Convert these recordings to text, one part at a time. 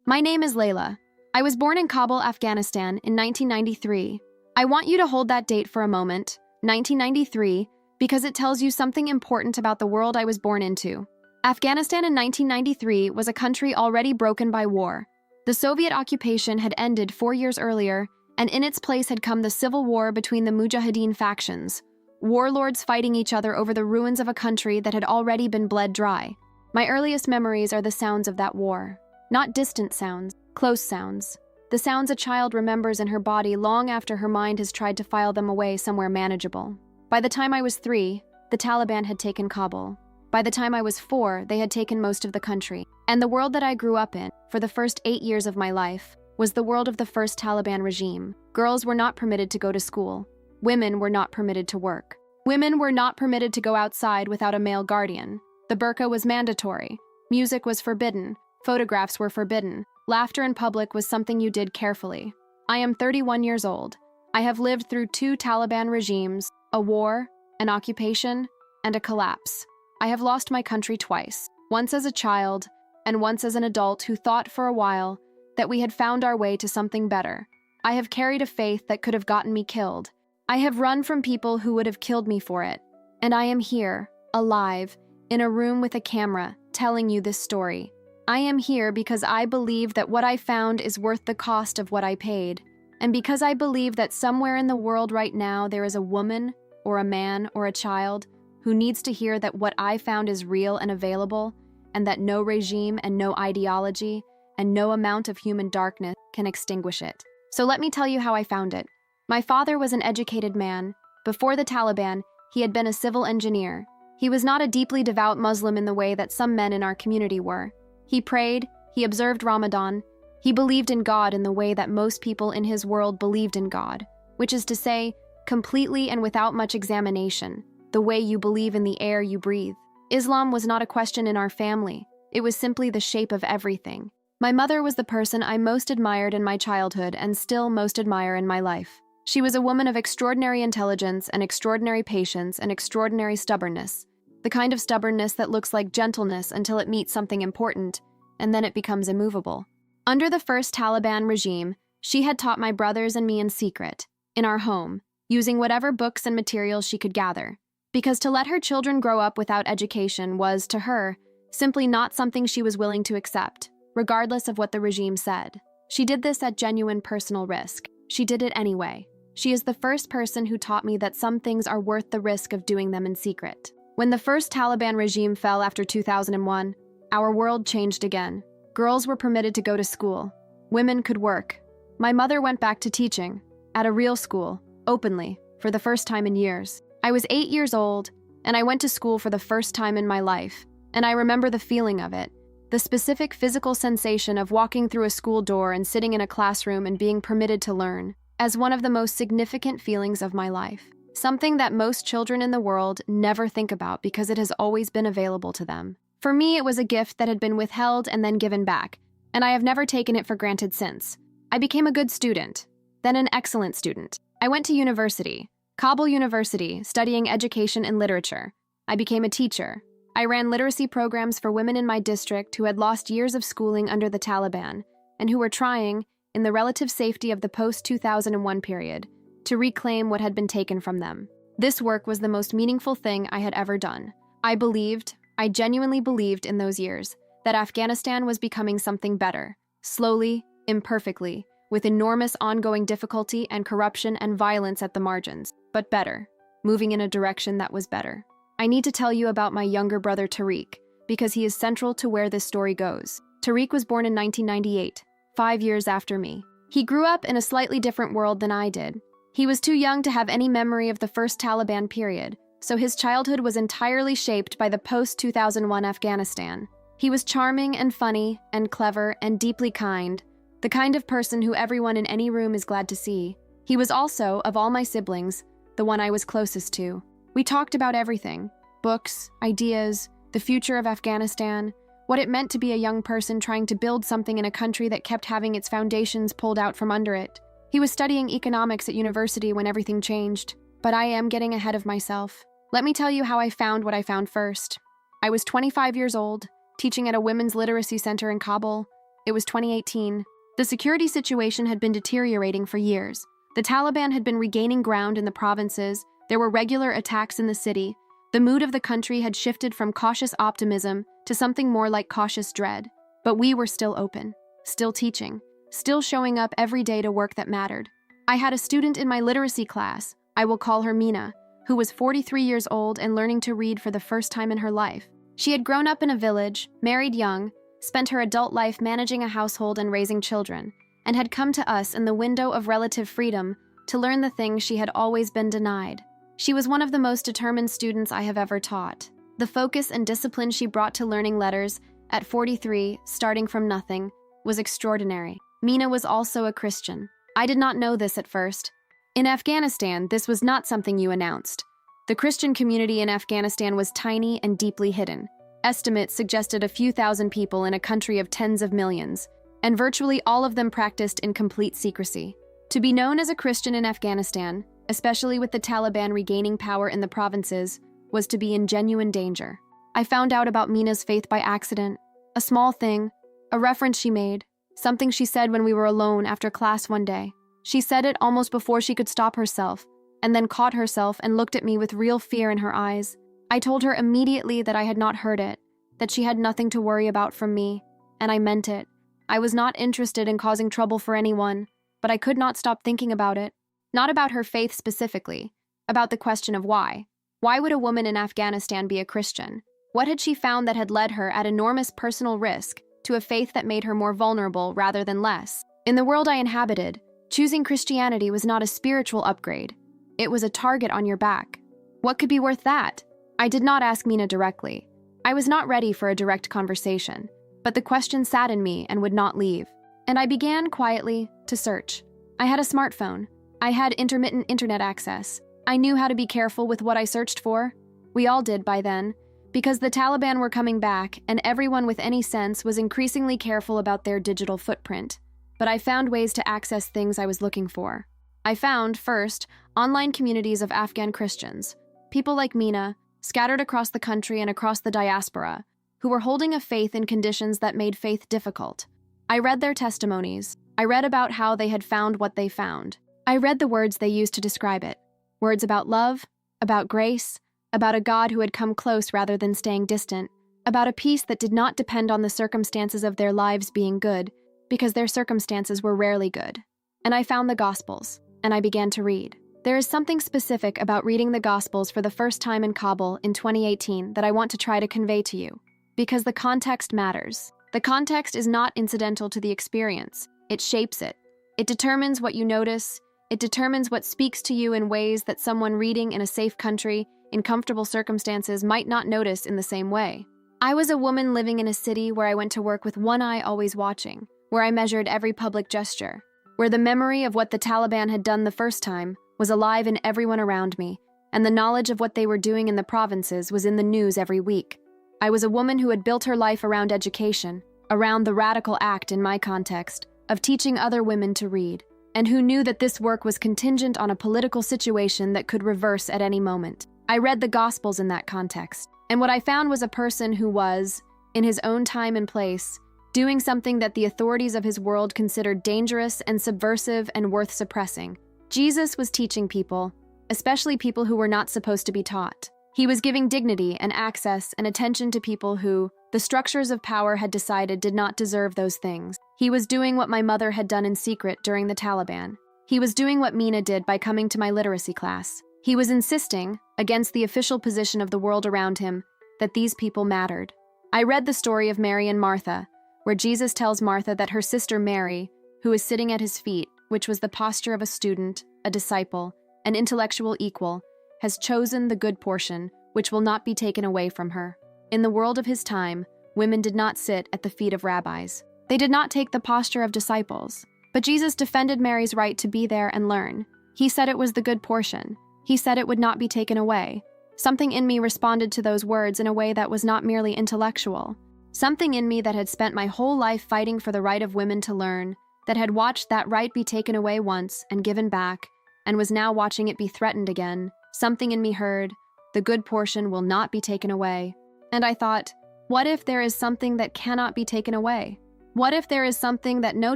My name is Layla. I was born in Kabul, Afghanistan in 1993. I want you to hold that date for a moment, 1993, because it tells you something important about the world I was born into. Afghanistan in 1993 was a country already broken by war. The Soviet occupation had ended 4 years earlier, and in its place had come the civil war between the Mujahideen factions, warlords fighting each other over the ruins of a country that had already been bled dry. My earliest memories are the sounds of that war. Not distant sounds, close sounds. The sounds a child remembers in her body long after her mind has tried to file them away somewhere manageable. By the time I was 3, the Taliban had taken Kabul. By the time I was 4, they had taken most of the country. And the world that I grew up in, for the first 8 years of my life, was the world of the first Taliban regime. Girls were not permitted to go to school. Women were not permitted to work. Women were not permitted to go outside without a male guardian. The burqa was mandatory. Music was forbidden. Photographs were forbidden. Laughter in public was something you did carefully. I am 31 years old. I have lived through 2 Taliban regimes, a war, an occupation, and a collapse. I have lost my country twice, once as a child and once as an adult who thought for a while that we had found our way to something better. I have carried a faith that could have gotten me killed. I have run from people who would have killed me for it. And I am here, alive, in a room with a camera, telling you this story. I am here because I believe that what I found is worth the cost of what I paid. And because I believe that somewhere in the world right now there is a woman, or a man, or a child who needs to hear that what I found is real and available, and that no regime and no ideology and no amount of human darkness can extinguish it. So let me tell you how I found it. My father was an educated man. Before the Taliban, he had been a civil engineer. He was not a deeply devout Muslim in the way that some men in our community were. He prayed, he observed Ramadan, he believed in God in the way that most people in his world believed in God, which is to say, completely and without much examination, the way you believe in the air you breathe. Islam was not a question in our family. It was simply the shape of everything. My mother was the person I most admired in my childhood and still most admire in my life. She was a woman of extraordinary intelligence and extraordinary patience and extraordinary stubbornness, the kind of stubbornness that looks like gentleness until it meets something important, and then it becomes immovable. Under the first Taliban regime, she had taught my brothers and me in secret, in our home, using whatever books and materials she could gather, because to let her children grow up without education was, to her, simply not something she was willing to accept, regardless of what the regime said. She did this at genuine personal risk. She did it anyway. She is the first person who taught me that some things are worth the risk of doing them in secret. When the first Taliban regime fell after 2001, our world changed again. Girls were permitted to go to school. Women could work. My mother went back to teaching, at a real school, openly, for the first time in years. I was 8 years old, and I went to school for the first time in my life, and I remember the feeling of it, the specific physical sensation of walking through a school door and sitting in a classroom and being permitted to learn, as one of the most significant feelings of my life. Something that most children in the world never think about because it has always been available to them. For me, it was a gift that had been withheld and then given back, and I have never taken it for granted since. I became a good student, then an excellent student. I went to university, Kabul University, studying education and literature. I became a teacher. I ran literacy programs for women in my district who had lost years of schooling under the Taliban and who were trying, in the relative safety of the post-2001 period, to reclaim what had been taken from them. This work was the most meaningful thing I had ever done. I genuinely believed in those years that Afghanistan was becoming something better, slowly, imperfectly, with enormous ongoing difficulty and corruption and violence at the margins, but better, moving in a direction that was better. I need to tell you about my younger brother Tariq, because he is central to where this story goes. Tariq was born in 1998, 5 years after me. He grew up in a slightly different world than I did. He was too young to have any memory of the first Taliban period, so his childhood was entirely shaped by the post-2001 Afghanistan. He was charming and funny and clever and deeply kind, the kind of person who everyone in any room is glad to see. He was also, of all my siblings, the one I was closest to. We talked about everything: books, ideas, the future of Afghanistan, what it meant to be a young person trying to build something in a country that kept having its foundations pulled out from under it. He was studying economics at university when everything changed, but I am getting ahead of myself. Let me tell you how I found what I found first. I was 25 years old, teaching at a women's literacy center in Kabul. It was 2018. The security situation had been deteriorating for years. The Taliban had been regaining ground in the provinces. There were regular attacks in the city. The mood of the country had shifted from cautious optimism to something more like cautious dread. But we were still open, still teaching, still showing up every day to work that mattered. I had a student in my literacy class, I will call her Mina, who was 43 years old and learning to read for the first time in her life. She had grown up in a village, married young, spent her adult life managing a household and raising children, and had come to us in the window of relative freedom to learn the things she had always been denied. She was one of the most determined students I have ever taught. The focus and discipline she brought to learning letters at 43, starting from nothing, was extraordinary. Mina was also a Christian. I did not know this at first. In Afghanistan, this was not something you announced. The Christian community in Afghanistan was tiny and deeply hidden. Estimates suggested a few thousand people in a country of tens of millions, and virtually all of them practiced in complete secrecy. To be known as a Christian in Afghanistan, especially with the Taliban regaining power in the provinces, was to be in genuine danger. I found out about Mina's faith by accident. A small thing, a reference she made, something she said when we were alone after class one day. She said it almost before she could stop herself, and then caught herself and looked at me with real fear in her eyes. I told her immediately that I had not heard it, that she had nothing to worry about from me, and I meant it. I was not interested in causing trouble for anyone, but I could not stop thinking about it. Not about her faith specifically, about the question of why. Why would a woman in Afghanistan be a Christian? What had she found that had led her at enormous personal risk to a faith that made her more vulnerable rather than less? In the world I inhabited, choosing Christianity was not a spiritual upgrade. It was a target on your back. What could be worth that? I did not ask Mina directly. I was not ready for a direct conversation, but the question sat in me and would not leave. And I began quietly to search. I had a smartphone. I had intermittent internet access. I knew how to be careful with what I searched for. We all did by then, because the Taliban were coming back and everyone with any sense was increasingly careful about their digital footprint. But I found ways to access things I was looking for. I found, first, online communities of Afghan Christians, people like Mina, scattered across the country and across the diaspora, who were holding a faith in conditions that made faith difficult. I read their testimonies. I read about how they had found what they found. I read the words they used to describe it. Words about love, about grace, about a God who had come close rather than staying distant, about a peace that did not depend on the circumstances of their lives being good, because their circumstances were rarely good. And I found the Gospels, and I began to read. There is something specific about reading the Gospels for the first time in Kabul in 2018 that I want to try to convey to you, because the context matters. The context is not incidental to the experience. It shapes it. It determines what you notice. It determines what speaks to you in ways that someone reading in a safe country, in comfortable circumstances, might not notice in the same way. I was a woman living in a city where I went to work with one eye always watching, where I measured every public gesture, where the memory of what the Taliban had done the first time was alive in everyone around me, and the knowledge of what they were doing in the provinces was in the news every week. I was a woman who had built her life around education, around the radical act in my context of teaching other women to read, and who knew that this work was contingent on a political situation that could reverse at any moment. I read the Gospels in that context, and what I found was a person who was, in his own time and place, doing something that the authorities of his world considered dangerous and subversive and worth suppressing. Jesus was teaching people, especially people who were not supposed to be taught. He was giving dignity and access and attention to people who, the structures of power had decided did not deserve those things. He was doing what my mother had done in secret during the Taliban. He was doing what Mina did by coming to my literacy class. He was insisting, against the official position of the world around him, that these people mattered. I read the story of Mary and Martha, where Jesus tells Martha that her sister Mary, who is sitting at his feet, which was the posture of a student, a disciple, an intellectual equal, has chosen the good portion, which will not be taken away from her. In the world of his time, women did not sit at the feet of rabbis. They did not take the posture of disciples. But Jesus defended Mary's right to be there and learn. He said it was the good portion. He said it would not be taken away. Something in me responded to those words in a way that was not merely intellectual. Something in me that had spent my whole life fighting for the right of women to learn, that had watched that right be taken away once and given back, and was now watching it be threatened again. Something in me heard, the good portion will not be taken away. And I thought, what if there is something that cannot be taken away? What if there is something that no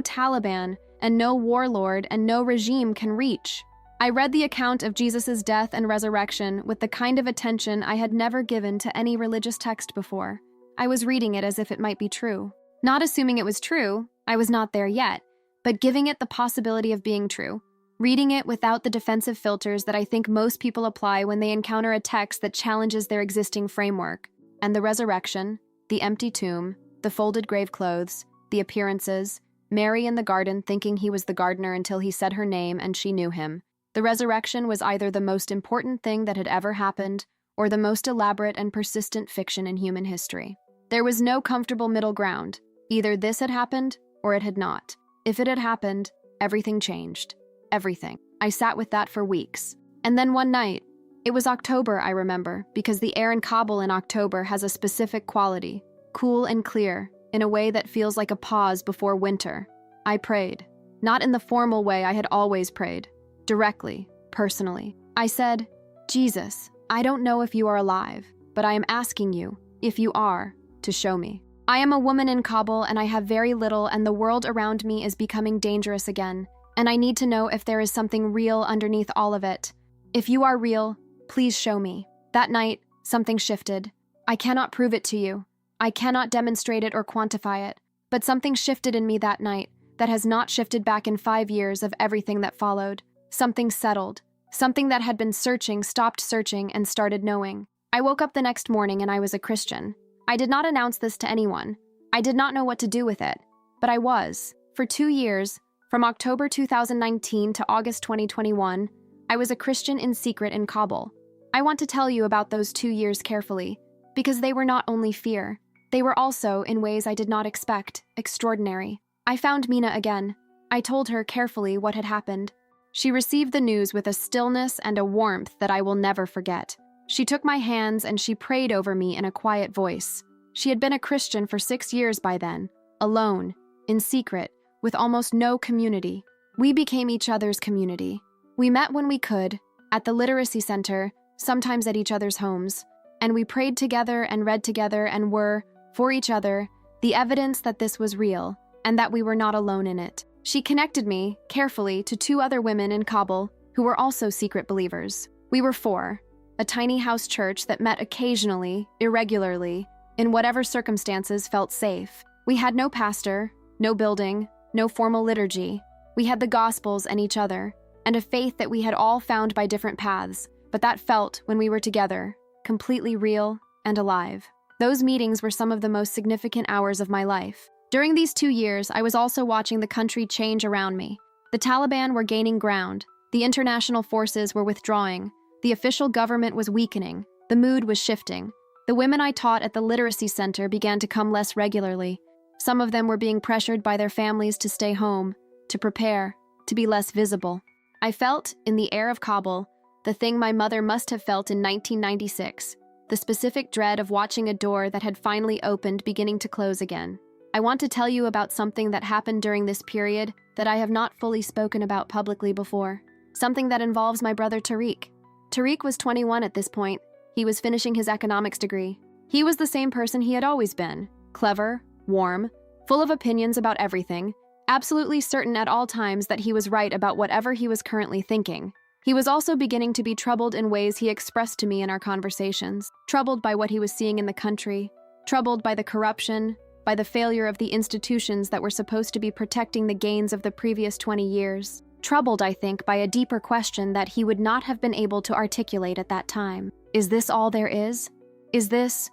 Taliban and no warlord and no regime can reach? I read the account of Jesus' death and resurrection with the kind of attention I had never given to any religious text before. I was reading it as if it might be true. Not assuming it was true, I was not there yet, but giving it the possibility of being true. Reading it without the defensive filters that I think most people apply when they encounter a text that challenges their existing framework. And the resurrection, the empty tomb, the folded grave clothes, the appearances, Mary in the garden thinking he was the gardener until he said her name and she knew him. The resurrection was either the most important thing that had ever happened or the most elaborate and persistent fiction in human history. There was no comfortable middle ground. Either this had happened or it had not. If it had happened, everything changed. Everything. I sat with that for weeks. And then one night, it was October, I remember, because the air in Kabul in October has a specific quality, cool and clear, in a way that feels like a pause before winter. I prayed. Not in the formal way I had always prayed. Directly, personally. I said, Jesus, I don't know if you are alive, but I am asking you, if you are, to show me. I am a woman in Kabul and I have very little and the world around me is becoming dangerous again. And I need to know if there is something real underneath all of it. If you are real, please show me. That night, something shifted. I cannot prove it to you. I cannot demonstrate it or quantify it. But something shifted in me that night that has not shifted back in 5 years of everything that followed. Something settled. Something that had been searching stopped searching and started knowing. I woke up the next morning and I was a Christian. I did not announce this to anyone. I did not know what to do with it. But I was. For 2 years, from October 2019 to August 2021, I was a Christian in secret in Kabul. I want to tell you about those 2 years carefully, because they were not only fear, they were also, in ways I did not expect, extraordinary. I found Mina again. I told her carefully what had happened. She received the news with a stillness and a warmth that I will never forget. She took my hands and she prayed over me in a quiet voice. She had been a Christian for 6 years by then, alone, in secret, with almost no community. We became each other's community. We met when we could, at the literacy center, sometimes at each other's homes, and we prayed together and read together and were, for each other, the evidence that this was real, and that we were not alone in it. She connected me, carefully, to 2 other women in Kabul who were also secret believers. We were 4, a tiny house church that met occasionally, irregularly, in whatever circumstances felt safe. We had no pastor, no building, no formal liturgy. We had the Gospels and each other, and a faith that we had all found by different paths, but that felt, when we were together, completely real and alive. Those meetings were some of the most significant hours of my life. During these 2 years, I was also watching the country change around me. The Taliban were gaining ground. The international forces were withdrawing. The official government was weakening. The mood was shifting. The women I taught at the literacy center began to come less regularly. Some of them were being pressured by their families to stay home, to prepare, to be less visible. I felt, in the air of Kabul, the thing my mother must have felt in 1996, the specific dread of watching a door that had finally opened beginning to close again. I want to tell you about something that happened during this period that I have not fully spoken about publicly before. Something that involves my brother Tariq. Tariq was 21 at this point. He was finishing his economics degree. He was the same person he had always been. Clever, warm, full of opinions about everything, absolutely certain at all times that he was right about whatever he was currently thinking. He was also beginning to be troubled in ways he expressed to me in our conversations, troubled by what he was seeing in the country, troubled by the corruption, by the failure of the institutions that were supposed to be protecting the gains of the previous 20 years. Troubled, I think, by a deeper question that he would not have been able to articulate at that time. Is this all there is? Is this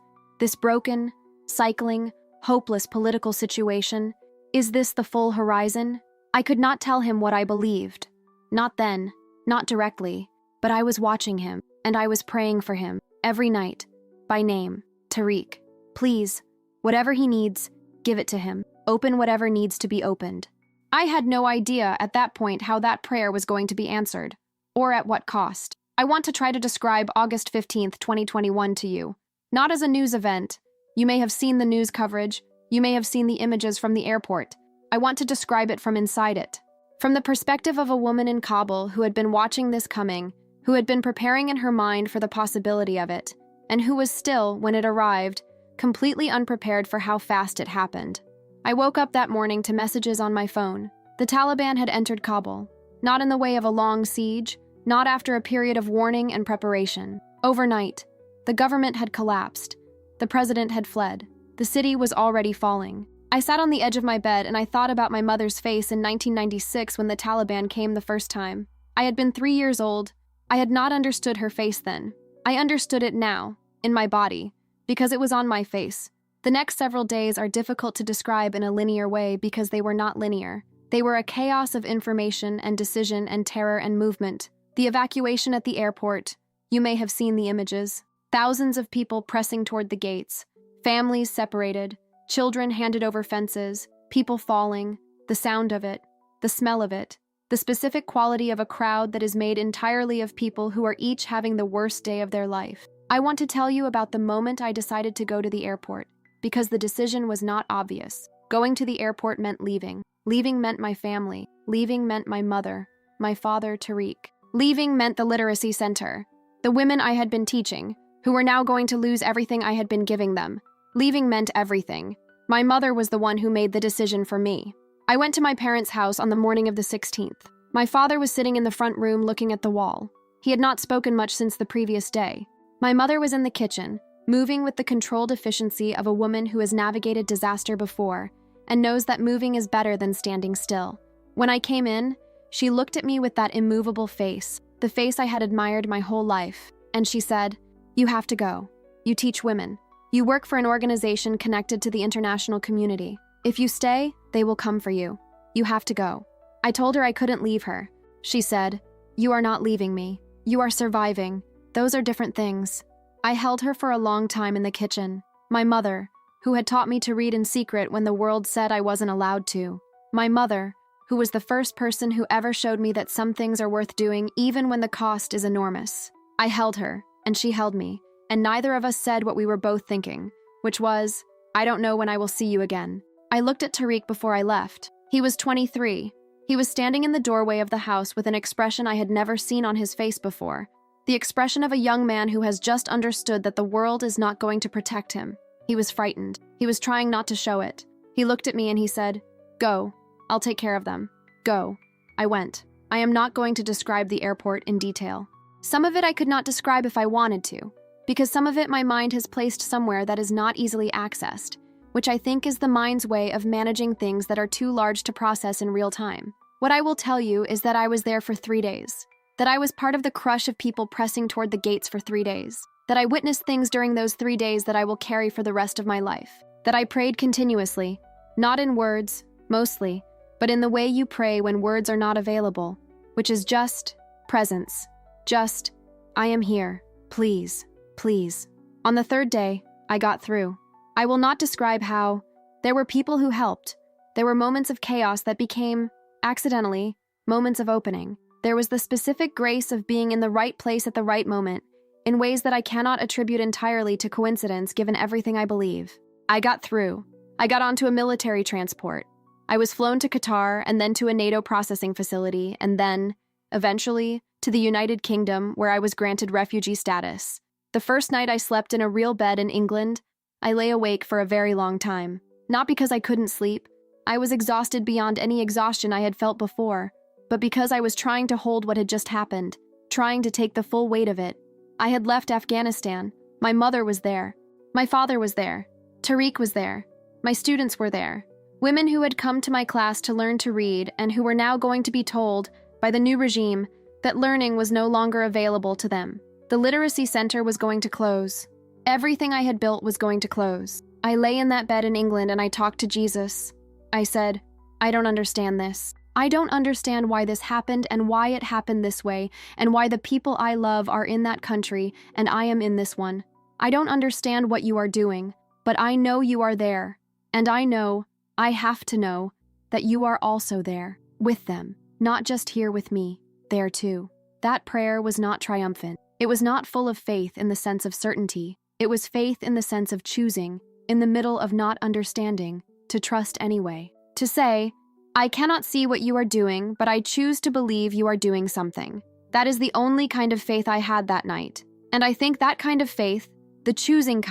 broken, cycling, hopeless political situation? Is this the full horizon? I could not tell him what I believed. Not then, not directly, but I was watching him, and I was praying for him, every night, by name, Tariq. Please, whatever he needs, give it to him. Open whatever needs to be opened. I had no idea at that point how that prayer was going to be answered, or at what cost. I want to try to describe August 15th, 2021 to you. Not as a news event. You may have seen the news coverage. You may have seen the images from the airport. I want to describe it from inside it. From the perspective of a woman in Kabul who had been watching this coming, who had been preparing in her mind for the possibility of it, and who was still, when it arrived, completely unprepared for how fast it happened. I woke up that morning to messages on my phone. The Taliban had entered Kabul, not in the way of a long siege, not after a period of warning and preparation. Overnight, the government had collapsed. The president had fled. The city was already falling. I sat on the edge of my bed and I thought about my mother's face in 1996 when the Taliban came the first time. I had been 3 years old. I had not understood her face then. I understood it now, in my body, because it was on my face. The next several days are difficult to describe in a linear way because they were not linear. They were a chaos of information and decision and terror and movement. The evacuation at the airport. You may have seen the images. Thousands of people pressing toward the gates. Families separated. Children handed over fences. People falling. The sound of it. The smell of it. The specific quality of a crowd that is made entirely of people who are each having the worst day of their life. I want to tell you about the moment I decided to go to the airport, because the decision was not obvious. Going to the airport meant leaving. Leaving meant my family. Leaving meant my mother, my father, Tariq. Leaving meant the literacy center, the women I had been teaching, who were now going to lose everything I had been giving them. Leaving meant everything. My mother was the one who made the decision for me. I went to my parents' house on the morning of the 16th. My father was sitting in the front room looking at the wall. He had not spoken much since the previous day. My mother was in the kitchen, moving with the controlled efficiency of a woman who has navigated disaster before and knows that moving is better than standing still. When I came in, she looked at me with that immovable face, the face I had admired my whole life, and she said, "You have to go. You teach women. You work for an organization connected to the international community. If you stay, they will come for you. You have to go." I told her I couldn't leave her. She said, "You are not leaving me. You are surviving. Those are different things." I held her for a long time in the kitchen. My mother, who had taught me to read in secret when the world said I wasn't allowed to. My mother, who was the first person who ever showed me that some things are worth doing even when the cost is enormous. I held her, and she held me, and neither of us said what we were both thinking, which was, "I don't know when I will see you again." I looked at Tariq before I left. He was 23. He was standing in the doorway of the house with an expression I had never seen on his face before. The expression of a young man who has just understood that the world is not going to protect him. He was frightened. He was trying not to show it. He looked at me and he said, "Go. I'll take care of them. Go." I went. I am not going to describe the airport in detail. Some of it I could not describe if I wanted to, because some of it my mind has placed somewhere that is not easily accessed, which I think is the mind's way of managing things that are too large to process in real time. What I will tell you is that I was there for 3 days, that I was part of the crush of people pressing toward the gates for 3 days, that I witnessed things during those 3 days that I will carry for the rest of my life, that I prayed continuously, not in words, mostly, but in the way you pray when words are not available, which is just presence. Just, "I am here. Please, please." On the 3rd day, I got through. I will not describe how. There were people who helped. There were moments of chaos that became, accidentally, moments of opening. There was the specific grace of being in the right place at the right moment, in ways that I cannot attribute entirely to coincidence given everything I believe. I got through. I got onto a military transport. I was flown to Qatar and then to a NATO processing facility and then, eventually, to the United Kingdom where I was granted refugee status. The first night I slept in a real bed in England, I lay awake for a very long time. Not because I couldn't sleep. I was exhausted beyond any exhaustion I had felt before, but because I was trying to hold what had just happened, trying to take the full weight of it. I had left Afghanistan. My mother was there. My father was there. Tariq was there. My students were there. Women who had come to my class to learn to read and who were now going to be told, by the new regime, that learning was no longer available to them. The literacy center was going to close. Everything I had built was going to close. I lay in that bed in England and I talked to Jesus. I said, "I don't understand this. I don't understand why this happened and why it happened this way and why the people I love are in that country and I am in this one. I don't understand what you are doing, but I know you are there. And I know, I have to know, that you are also there, with them, not just here with me, there too." That prayer was not triumphant. It was not full of faith in the sense of certainty. It was faith in the sense of choosing, in the middle of not understanding, to trust anyway. To say, "I cannot see what you are doing, but I choose to believe you are doing something." That is the only kind of faith I had that night. And I think that kind of faith, the choosing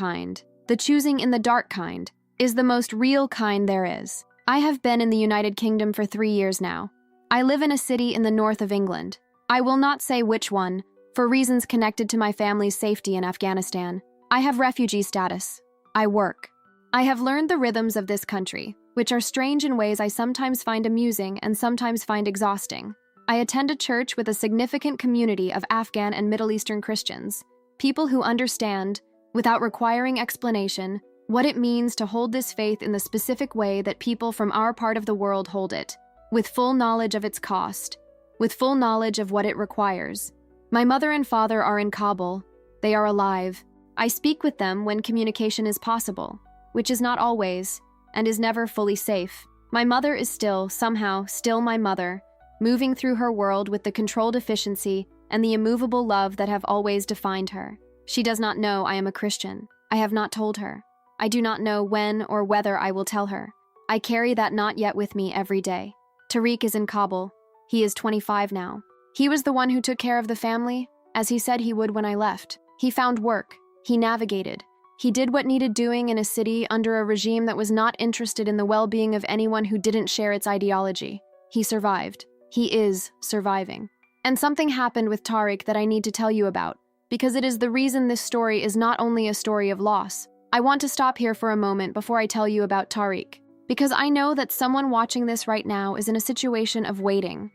in the dark kind, is the most real kind there is. I have been in the United Kingdom for 3 years now. I live in a city in the north of England. I will not say which one, for reasons connected to my family's safety in Afghanistan. I have refugee status. I work. I have learned the rhythms of this country, which are strange in ways I sometimes find amusing and sometimes find exhausting. I attend a church with a significant community of Afghan and Middle Eastern Christians, people who understand, without requiring explanation, what it means to hold this faith in the specific way that people from our part of the world hold it, with full knowledge of its cost, with full knowledge of what it requires. My mother and father are in Kabul. They are alive. I speak with them when communication is possible, which is not always, and is never fully safe. My mother is still, somehow, still my mother, moving through her world with the controlled efficiency and the immovable love that have always defined her. She does not know I am a Christian. I have not told her. I do not know when or whether I will tell her. I carry that not yet with me every day. Tariq is in Kabul. He is 25 now. He was the one who took care of the family, as he said he would when I left. He found work. He navigated. He did what needed doing in a city under a regime that was not interested in the well-being of anyone who didn't share its ideology. He survived. He is surviving. And something happened with Tariq that I need to tell you about, because it is the reason this story is not only a story of loss. I want to stop here for a moment before I tell you about Tariq, because I know that someone watching this right now is in a situation of waiting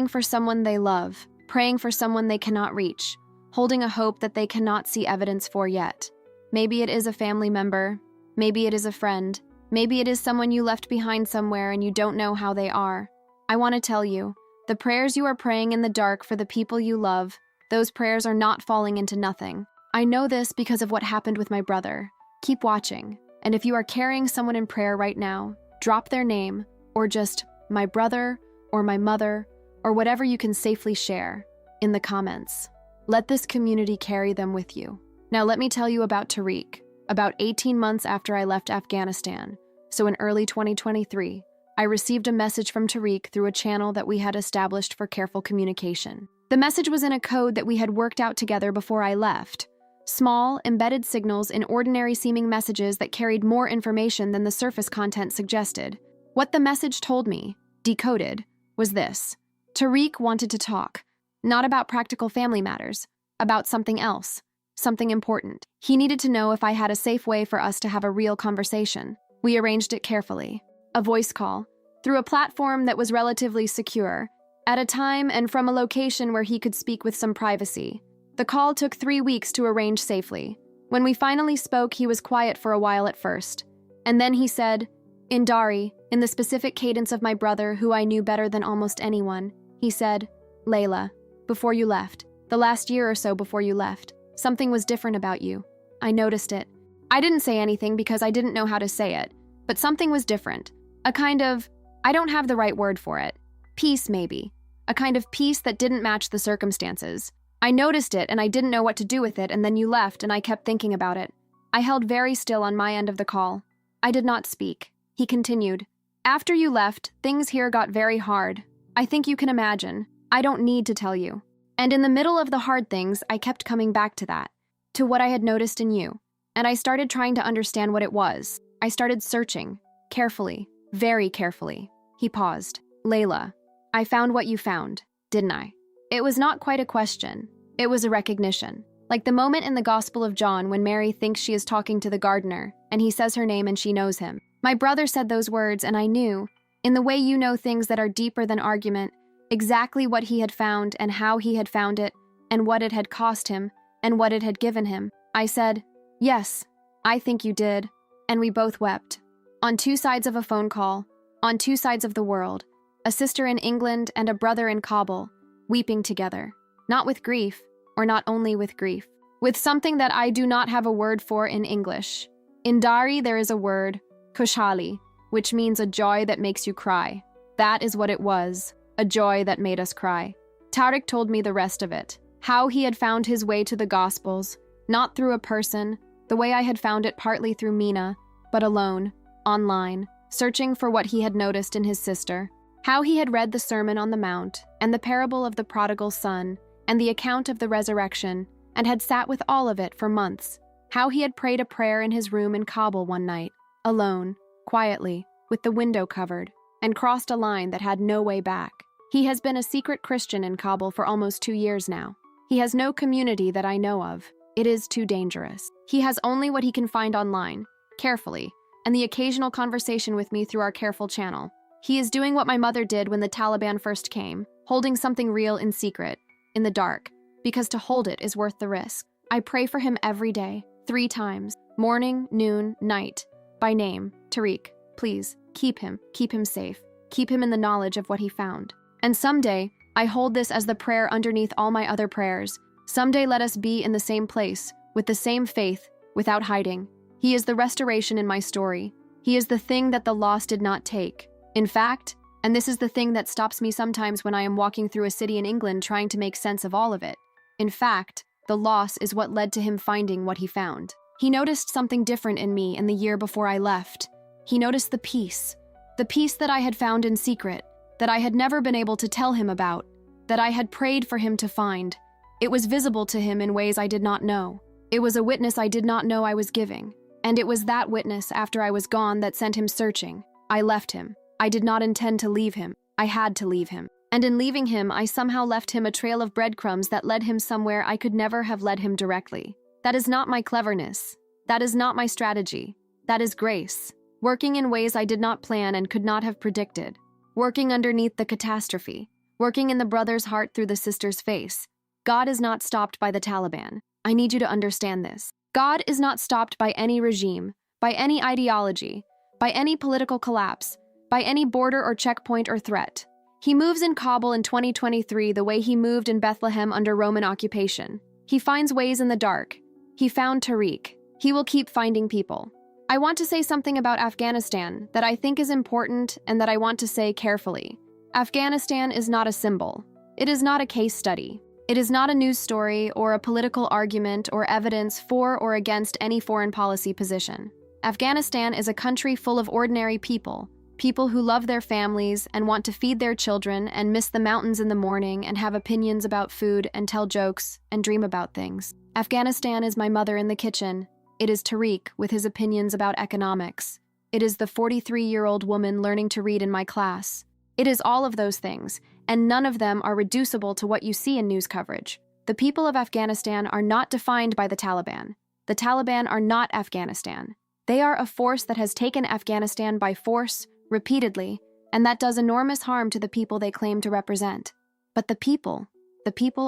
for someone they love, praying for someone they cannot reach, holding a hope that they cannot see evidence for yet. Maybe it is a family member, maybe it is a friend, maybe it is someone you left behind somewhere and you don't know how they are. I want to tell you, the prayers you are praying in the dark for the people you love, those prayers are not falling into nothing. I know this because of what happened with my brother. Keep watching, and if you are carrying someone in prayer right now, drop their name, or just my brother, or my mother, or whatever you can safely share, in the comments. Let this community carry them with you. Now let me tell you about Tariq. About 18 months after I left Afghanistan, so in early 2023, I received a message from Tariq through a channel that we had established for careful communication. The message was in a code that we had worked out together before I left. Small, embedded signals in ordinary-seeming messages that carried more information than the surface content suggested. What the message told me, decoded, was this. Tariq wanted to talk, not about practical family matters, about something else, something important. He needed to know if I had a safe way for us to have a real conversation. We arranged it carefully. A voice call, through a platform that was relatively secure, at a time and from a location where he could speak with some privacy. The call took 3 weeks to arrange safely. When we finally spoke, he was quiet for a while at first. And then he said, in Dari, in the specific cadence of my brother, who I knew better than almost anyone, he said, Layla, before you left, the last year or so before you left, something was different about you. I noticed it. I didn't say anything because I didn't know how to say it, but something was different. A kind of, I don't have the right word for it. Peace, maybe. A kind of peace that didn't match the circumstances. I noticed it and I didn't know what to do with it, and then you left and I kept thinking about it. I held very still on my end of the call. I did not speak. He continued. After you left, things here got very hard. I think you can imagine. I don't need to tell you. And in the middle of the hard things, I kept coming back to that, to what I had noticed in you. And I started trying to understand what it was. I started searching, carefully, very carefully. He paused. Layla, I found what you found, didn't I? It was not quite a question. It was a recognition. Like the moment in the Gospel of John when Mary thinks she is talking to the gardener, and he says her name and she knows him. My brother said those words, and I knew, in the way you know things that are deeper than argument, exactly what he had found and how he had found it, and what it had cost him, and what it had given him. I said, yes, I think you did. And we both wept. On 2 sides of a phone call, on 2 sides of the world, a sister in England and a brother in Kabul, weeping together, not with grief, or not only with grief, with something that I do not have a word for in English. In Dari there is a word, Khoshhali, which means a joy that makes you cry. That is what it was, a joy that made us cry. Tariq told me the rest of it, how he had found his way to the Gospels, not through a person, the way I had found it partly through Mina, but alone, online, searching for what he had noticed in his sister. How he had read the Sermon on the Mount, and the parable of the prodigal son, and the account of the resurrection, and had sat with all of it for months. How he had prayed a prayer in his room in Kabul one night, alone, quietly, with the window covered, and crossed a line that had no way back. He has been a secret Christian in Kabul for almost 2 years now. He has no community that I know of. It is too dangerous. He has only what he can find online, carefully, and the occasional conversation with me through our careful channel. He is doing what my mother did when the Taliban first came, holding something real in secret, in the dark, because to hold it is worth the risk. I pray for him every day, 3 times, morning, noon, night, by name, Tariq. Please, keep him safe, keep him in the knowledge of what he found. And someday, I hold this as the prayer underneath all my other prayers. Someday let us be in the same place, with the same faith, without hiding. He is the restoration in my story. He is the thing that the loss did not take. In fact, and this is the thing that stops me sometimes when I am walking through a city in England trying to make sense of all of it. In fact, the loss is what led to him finding what he found. He noticed something different in me in the year before I left. He noticed the peace that I had found in secret, that I had never been able to tell him about, that I had prayed for him to find. It was visible to him in ways I did not know. It was a witness I did not know I was giving. And it was that witness after I was gone that sent him searching. I left him. I did not intend to leave him. I had to leave him. And in leaving him, I somehow left him a trail of breadcrumbs that led him somewhere I could never have led him directly. That is not my cleverness. That is not my strategy. That is grace. Working in ways I did not plan and could not have predicted. Working underneath the catastrophe. Working in the brother's heart through the sister's face. God is not stopped by the Taliban. I need you to understand this. God is not stopped by any regime, by any ideology, by any political collapse, by any border or checkpoint or threat. He moves in Kabul in 2023 the way he moved in Bethlehem under Roman occupation. He finds ways in the dark. He found Tariq. He will keep finding people. I want to say something about Afghanistan that I think is important and that I want to say carefully. Afghanistan is not a symbol. It is not a case study. It is not a news story or a political argument or evidence for or against any foreign policy position. Afghanistan is a country full of ordinary people who love their families and want to feed their children and miss the mountains in the morning and have opinions about food and tell jokes and dream about things. Afghanistan is my mother in the kitchen. It is Tariq with his opinions about economics. It is the 43-year-old woman learning to read in my class. It is all of those things, and none of them are reducible to what you see in news coverage. The people of Afghanistan are not defined by the Taliban. The Taliban are not Afghanistan. They are a force that has taken Afghanistan by force, repeatedly, and that does enormous harm to the people they claim to represent. But the people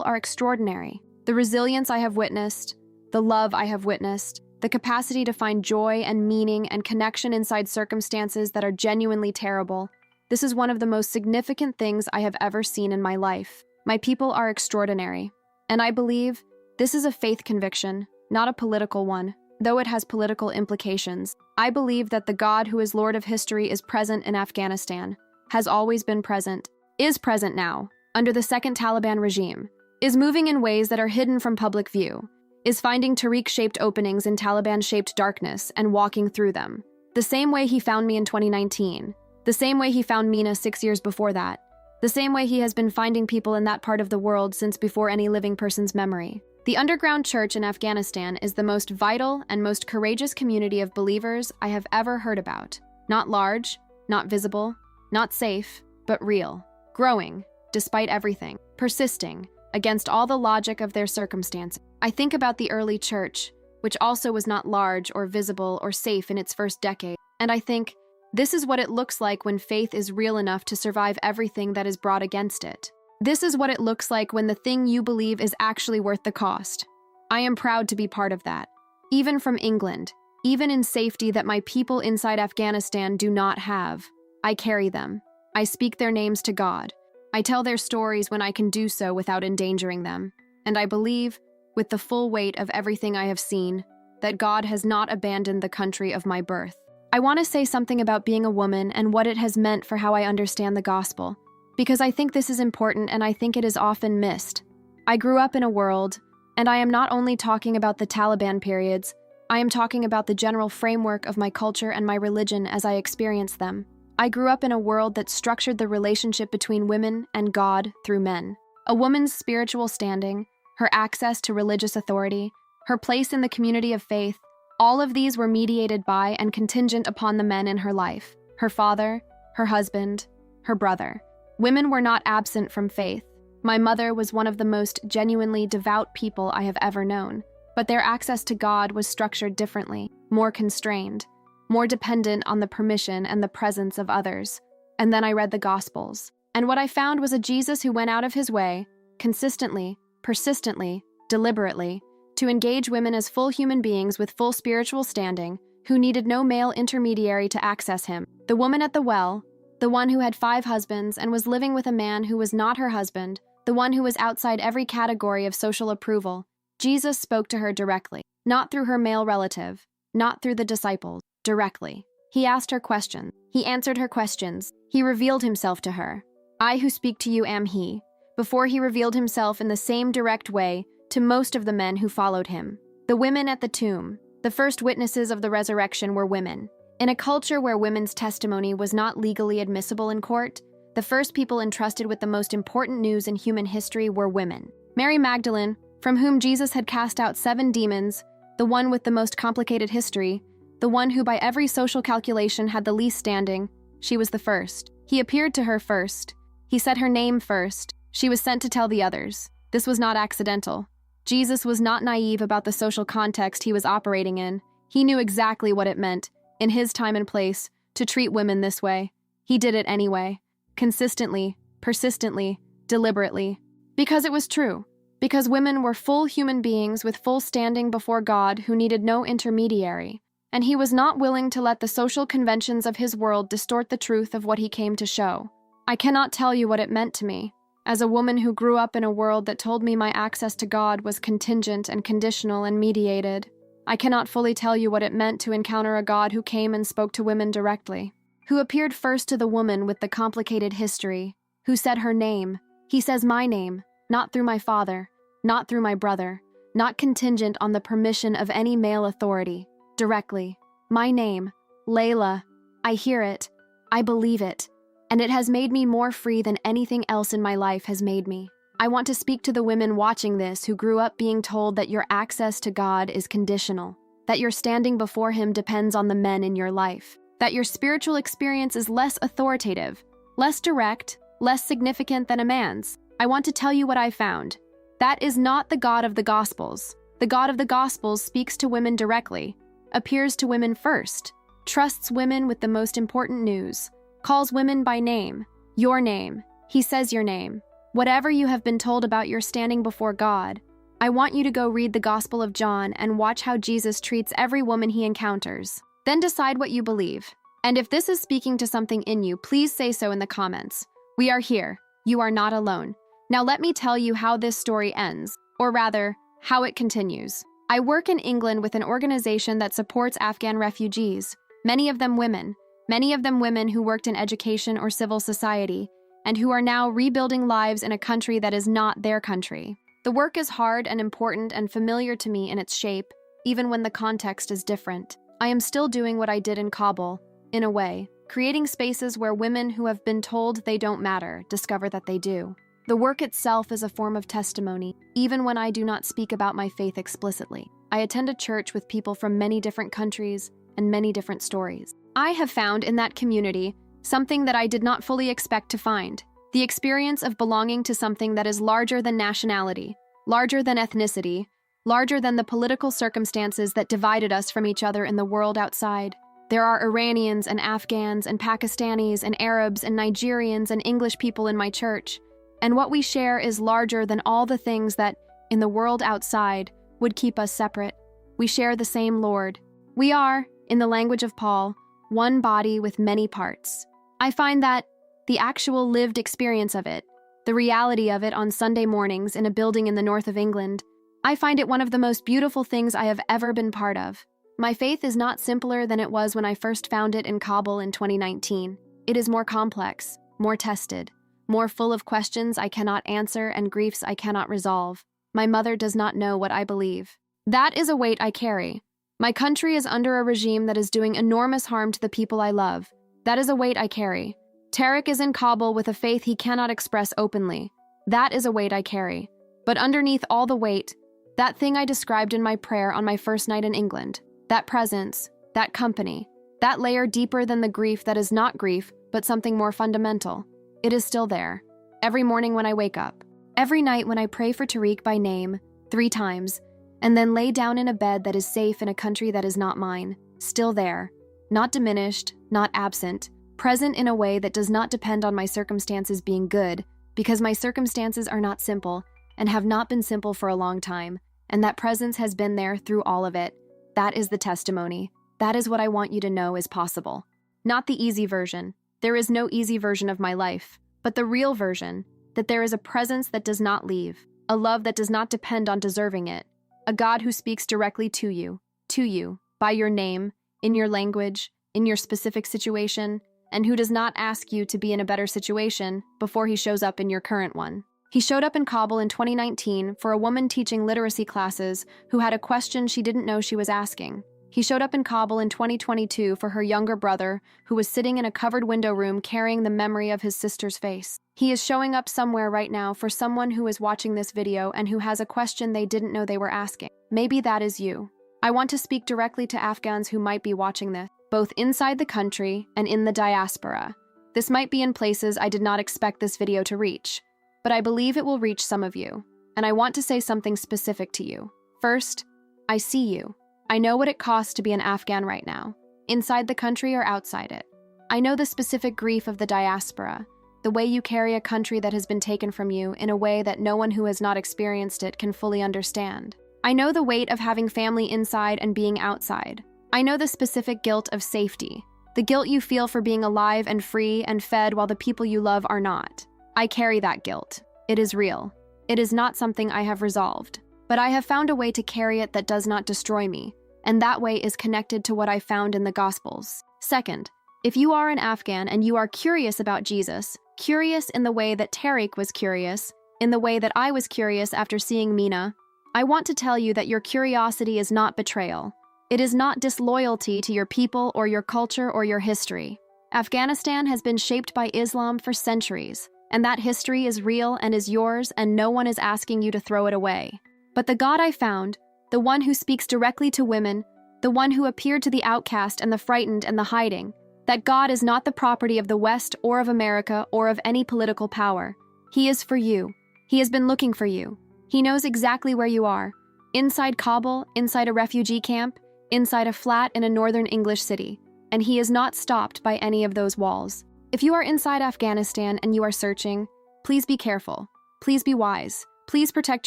are extraordinary. The resilience I have witnessed, the love I have witnessed, the capacity to find joy and meaning and connection inside circumstances that are genuinely terrible. This is one of the most significant things I have ever seen in my life. My people are extraordinary. And I believe this is a faith conviction, not a political one, though it has political implications. I believe that the God who is Lord of history is present in Afghanistan, has always been present, is present now, under the second Taliban regime, is moving in ways that are hidden from public view, is finding Tariq-shaped openings in Taliban-shaped darkness and walking through them. The same way he found me in 2019, the same way he found Mina 6 years before that, the same way he has been finding people in that part of the world since before any living person's memory. The underground church in Afghanistan is the most vital and most courageous community of believers I have ever heard about. Not large, not visible, not safe, but real. Growing, despite everything. Persisting, against all the logic of their circumstances. I think about the early church, which also was not large or visible or safe in its first decade. And I think, this is what it looks like when faith is real enough to survive everything that is brought against it. This is what it looks like when the thing you believe is actually worth the cost. I am proud to be part of that. Even from England, even in safety that my people inside Afghanistan do not have. I carry them. I speak their names to God. I tell their stories when I can do so without endangering them. And I believe, with the full weight of everything I have seen, that God has not abandoned the country of my birth. I want to say something about being a woman and what it has meant for how I understand the gospel. Because I think this is important and I think it is often missed. I grew up in a world, and I am not only talking about the Taliban periods, I am talking about the general framework of my culture and my religion as I experienced them. I grew up in a world that structured the relationship between women and God through men. A woman's spiritual standing, her access to religious authority, her place in the community of faith, all of these were mediated by and contingent upon the men in her life. her father, her husband, her brother. Women were not absent from faith. My mother was one of the most genuinely devout people I have ever known, but their access to God was structured differently, more constrained, more dependent on the permission and the presence of others. And then I read the Gospels. And what I found was a Jesus who went out of his way, consistently, persistently, deliberately, to engage women as full human beings with full spiritual standing, who needed no male intermediary to access him. The woman at the well, the one who had 5 husbands and was living with a man who was not her husband, the one who was outside every category of social approval, Jesus spoke to her directly, not through her male relative, not through the disciples, directly. He asked her questions. He answered her questions. He revealed himself to her. I who speak to you am he, before he revealed himself in the same direct way to most of the men who followed him. The women at the tomb, the first witnesses of the resurrection, were women. In a culture where women's testimony was not legally admissible in court, the first people entrusted with the most important news in human history were women. Mary Magdalene, from whom Jesus had cast out 7 demons, the one with the most complicated history, the one who by every social calculation had the least standing, she was the first. He appeared to her first. He said her name first. She was sent to tell the others. This was not accidental. Jesus was not naive about the social context he was operating in. He knew exactly what it meant, in his time and place, to treat women this way. He did it anyway, consistently, persistently, deliberately. Because it was true. Because women were full human beings with full standing before God who needed no intermediary. And he was not willing to let the social conventions of his world distort the truth of what he came to show. I cannot tell you what it meant to me. As a woman who grew up in a world that told me my access to God was contingent and conditional and mediated, I cannot fully tell you what it meant to encounter a God who came and spoke to women directly, who appeared first to the woman with the complicated history, who said her name. He says my name, not through my father, not through my brother, not contingent on the permission of any male authority, directly. My name, Layla. I hear it. I believe it. And it has made me more free than anything else in my life has made me. I want to speak to the women watching this who grew up being told that your access to God is conditional, that your standing before him depends on the men in your life, that your spiritual experience is less authoritative, less direct, less significant than a man's. I want to tell you what I found. That is not the God of the Gospels. The God of the Gospels speaks to women directly, appears to women first, trusts women with the most important news, calls women by name, your name. He says your name. Whatever you have been told about your standing before God, I want you to go read the Gospel of John and watch how Jesus treats every woman he encounters. Then decide what you believe. And if this is speaking to something in you, please say so in the comments. We are here. You are not alone. Now let me tell you how this story ends, or rather, how it continues. I work in England with an organization that supports Afghan refugees, many of them women who worked in education or civil society, and who are now rebuilding lives in a country that is not their country. The work is hard and important and familiar to me in its shape, even when the context is different. I am still doing what I did in Kabul, in a way, creating spaces where women who have been told they don't matter discover that they do. The work itself is a form of testimony, even when I do not speak about my faith explicitly. I attend a church with people from many different countries and many different stories. I have found in that community something that I did not fully expect to find: the experience of belonging to something that is larger than nationality, larger than ethnicity, larger than the political circumstances that divided us from each other in the world outside. There are Iranians and Afghans and Pakistanis and Arabs and Nigerians and English people in my church, and what we share is larger than all the things that, in the world outside, would keep us separate. We share the same Lord. We are, in the language of Paul, one body with many parts. I find that the actual lived experience of it, the reality of it on Sunday mornings in a building in the north of England, I find it one of the most beautiful things I have ever been part of. My faith is not simpler than it was when I first found it in Kabul in 2019. It is more complex, more tested, more full of questions I cannot answer and griefs I cannot resolve. My mother does not know what I believe. That is a weight I carry. My country is under a regime that is doing enormous harm to the people I love. That is a weight I carry. Tariq is in Kabul with a faith he cannot express openly. That is a weight I carry. But underneath all the weight, that thing I described in my prayer on my first night in England, that presence, that company, That layer deeper than the grief that is not grief, but something more fundamental. It is still there. Every morning when I wake up. Every night when I pray for Tariq by name, 3 times, and then lay down in a bed that is safe in a country that is not mine. Still there. Not diminished, not absent. Present in a way that does not depend on my circumstances being good, because my circumstances are not simple, and have not been simple for a long time, and that presence has been there through all of it. That is the testimony. That is what I want you to know is possible. Not the easy version. There is no easy version of my life, but the real version, that there is a presence that does not leave, a love that does not depend on deserving it, a God who speaks directly to you, by your name, in your language, in your specific situation, and who does not ask you to be in a better situation before he shows up in your current one. He showed up in Kabul in 2019 for a woman teaching literacy classes who had a question she didn't know she was asking. He showed up in Kabul in 2022 for her younger brother, who was sitting in a covered window room carrying the memory of his sister's face. He is showing up somewhere right now for someone who is watching this video and who has a question they didn't know they were asking. Maybe that is you. I want to speak directly to Afghans who might be watching this, both inside the country and in the diaspora. This might be in places I did not expect this video to reach, but I believe it will reach some of you, and I want to say something specific to you. First, I see you. I know what it costs to be an Afghan right now, inside the country or outside it. I know the specific grief of the diaspora, the way you carry a country that has been taken from you in a way that no one who has not experienced it can fully understand. I know the weight of having family inside and being outside. I know the specific guilt of safety, the guilt you feel for being alive and free and fed while the people you love are not. I carry that guilt. It is real. It is not something I have resolved, but I have found a way to carry it that does not destroy me, and that way is connected to what I found in the Gospels. Second, if you are an Afghan and you are curious about Jesus, curious in the way that Tariq was curious, in the way that I was curious after seeing Mina, I want to tell you that your curiosity is not betrayal. It is not disloyalty to your people or your culture or your history. Afghanistan has been shaped by Islam for centuries, and that history is real and is yours, and no one is asking you to throw it away. But the God I found, the one who speaks directly to women, the one who appeared to the outcast and the frightened and the hiding, that God is not the property of the West or of America or of any political power. He is for you. He has been looking for you. He knows exactly where you are. Inside Kabul, inside a refugee camp, inside a flat in a northern English city. And he is not stopped by any of those walls. If you are inside Afghanistan and you are searching, please be careful. Please be wise. Please protect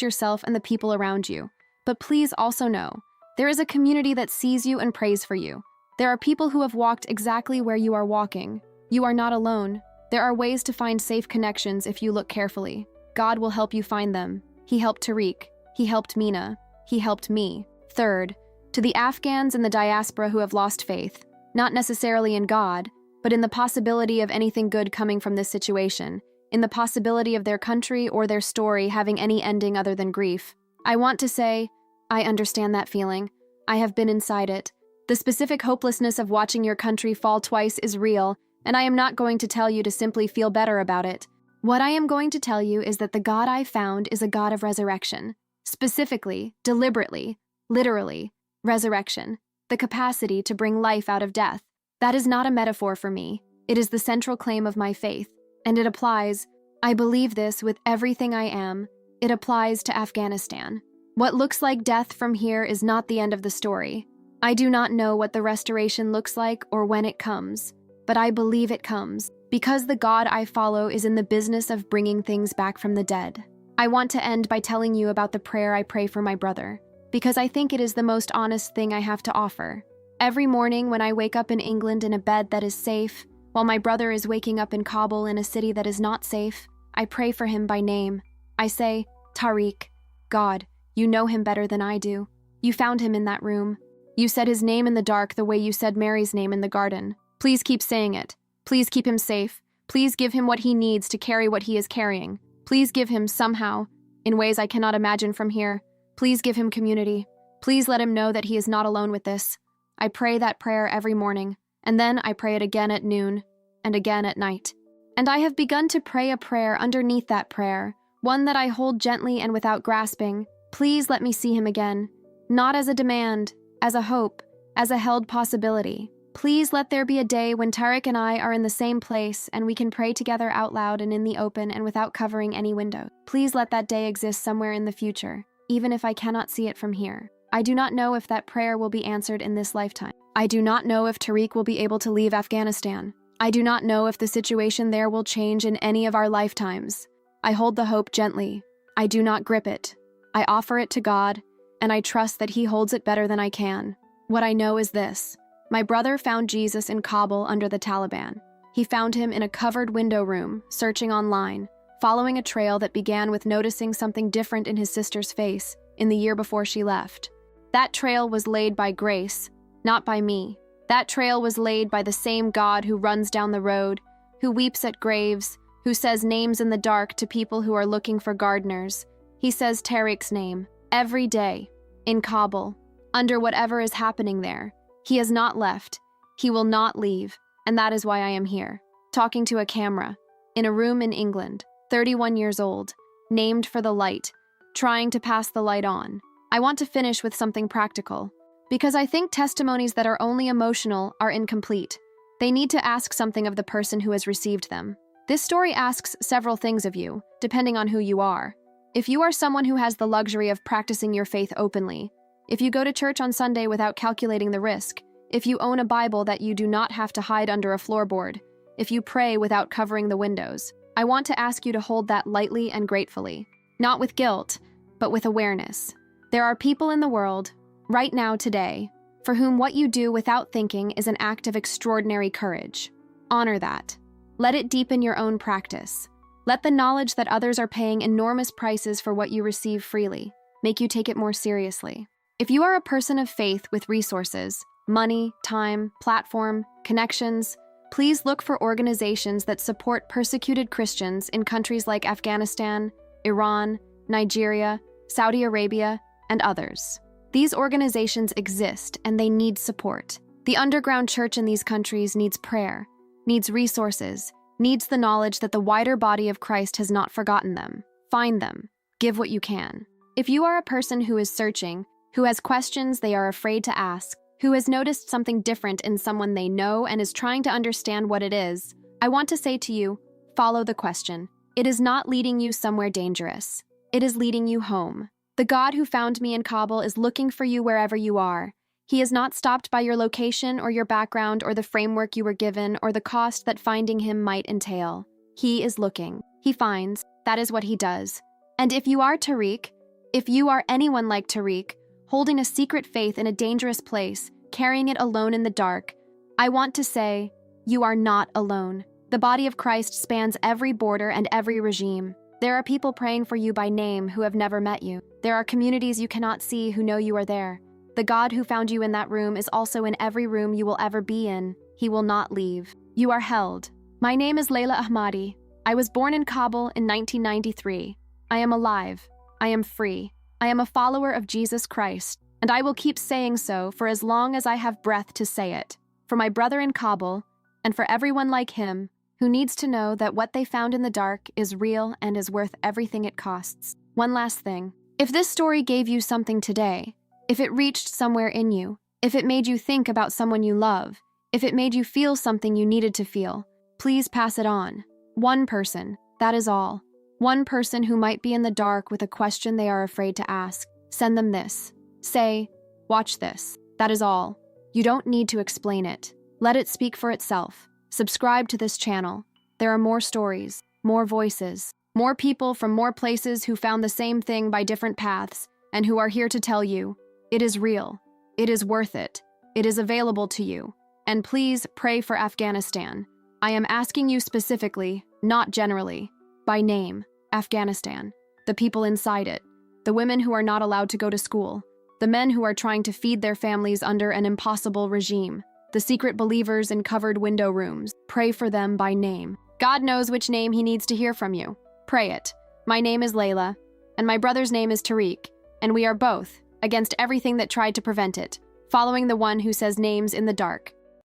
yourself and the people around you. But please also know, there is a community that sees you and prays for you. There are people who have walked exactly where you are walking. You are not alone. There are ways to find safe connections if you look carefully. God will help you find them. He helped Tariq. He helped Mina. He helped me. Third, to the Afghans in the diaspora who have lost faith, not necessarily in God, but in the possibility of anything good coming from this situation, in the possibility of their country or their story having any ending other than grief, I want to say, I understand that feeling. I have been inside it. The specific hopelessness of watching your country fall twice is real, and I am not going to tell you to simply feel better about it. What I am going to tell you is that the God I found is a God of resurrection. Specifically, deliberately, literally, resurrection. The capacity to bring life out of death. That is not a metaphor for me. It is the central claim of my faith, and it applies. I believe this with everything I am. It applies to Afghanistan. What looks like death from here is not the end of the story. I do not know what the restoration looks like or when it comes, but I believe it comes, because the God I follow is in the business of bringing things back from the dead. I want to end by telling you about the prayer I pray for my brother, because I think it is the most honest thing I have to offer. Every morning when I wake up in England in a bed that is safe, while my brother is waking up in Kabul in a city that is not safe, I pray for him by name. I say, Tariq, God, you know him better than I do. You found him in that room. You said his name in the dark the way you said Mary's name in the garden. Please keep saying it. Please keep him safe. Please give him what he needs to carry what he is carrying. Please give him somehow, in ways I cannot imagine from here. Please give him community. Please let him know that he is not alone with this. I pray that prayer every morning, and then I pray it again at noon, and again at night. And I have begun to pray a prayer underneath that prayer, one that I hold gently and without grasping. Please let me see him again, not as a demand, as a hope, as a held possibility. Please let there be a day when Tariq and I are in the same place and we can pray together out loud and in the open and without covering any window. Please let that day exist somewhere in the future, even if I cannot see it from here. I do not know if that prayer will be answered in this lifetime. I do not know if Tariq will be able to leave Afghanistan. I do not know if the situation there will change in any of our lifetimes. I hold the hope gently. I do not grip it. I offer it to God, and I trust that He holds it better than I can. What I know is this. My brother found Jesus in Kabul under the Taliban. He found him in a covered window room, searching online, following a trail that began with noticing something different in his sister's face in the year before she left. That trail was laid by grace, not by me. That trail was laid by the same God who runs down the road, who weeps at graves, who says names in the dark to people who are looking for gardeners. He says Tariq's name every day in Kabul, under whatever is happening there. He has not left. He will not leave, and that is why I am here, talking to a camera, in a room in England, 31 years old, named for the light, trying to pass the light on. I want to finish with something practical, because I think testimonies that are only emotional are incomplete. They need to ask something of the person who has received them. This story asks several things of you, depending on who you are. If you are someone who has the luxury of practicing your faith openly, if you go to church on Sunday without calculating the risk, if you own a Bible that you do not have to hide under a floorboard, if you pray without covering the windows, I want to ask you to hold that lightly and gratefully, not with guilt, but with awareness. There are people in the world, right now today, for whom what you do without thinking is an act of extraordinary courage. Honor that. Let it deepen your own practice. Let the knowledge that others are paying enormous prices for what you receive freely make you take it more seriously. If you are a person of faith with resources, money, time, platform, connections, please look for organizations that support persecuted Christians in countries like Afghanistan, Iran, Nigeria, Saudi Arabia, and others. These organizations exist and they need support. The underground church in these countries needs prayer, needs resources, needs the knowledge that the wider body of Christ has not forgotten them. Find them. Give what you can. If you are a person who is searching, who has questions they are afraid to ask, who has noticed something different in someone they know and is trying to understand what it is, I want to say to you, follow the question. It is not leading you somewhere dangerous. It is leading you home. The God who found me in Kabul is looking for you wherever you are. He is not stopped by your location or your background or the framework you were given or the cost that finding him might entail. He is looking. He finds. That is what he does. And if you are Tariq, if you are anyone like Tariq, holding a secret faith in a dangerous place, carrying it alone in the dark, I want to say, you are not alone. The body of Christ spans every border and every regime. There are people praying for you by name who have never met you. There are communities you cannot see who know you are there. The God who found you in that room is also in every room you will ever be in. He will not leave. You are held. My name is Layla Ahmadi. I was born in Kabul in 1993. I am alive. I am free. I am a follower of Jesus Christ, and I will keep saying so for as long as I have breath to say it. For my brother in Kabul, and for everyone like him, who needs to know that what they found in the dark is real and is worth everything it costs. One last thing. If this story gave you something today, if it reached somewhere in you, if it made you think about someone you love, if it made you feel something you needed to feel, please pass it on. One person, that is all. One person who might be in the dark with a question they are afraid to ask. Send them this. Say, watch this. That is all. You don't need to explain it. Let it speak for itself. Subscribe to this channel. There are more stories, more voices, more people from more places who found the same thing by different paths and who are here to tell you, it is real. It is worth it. It is available to you. And please pray for Afghanistan. I am asking you specifically, not generally. By name, Afghanistan, the people inside it, the women who are not allowed to go to school, the men who are trying to feed their families under an impossible regime, the secret believers in covered window rooms. Pray for them by name. God knows which name he needs to hear from you. Pray it. My name is Layla, and my brother's name is Tariq, and we are both against everything that tried to prevent it, following the one who says names in the dark.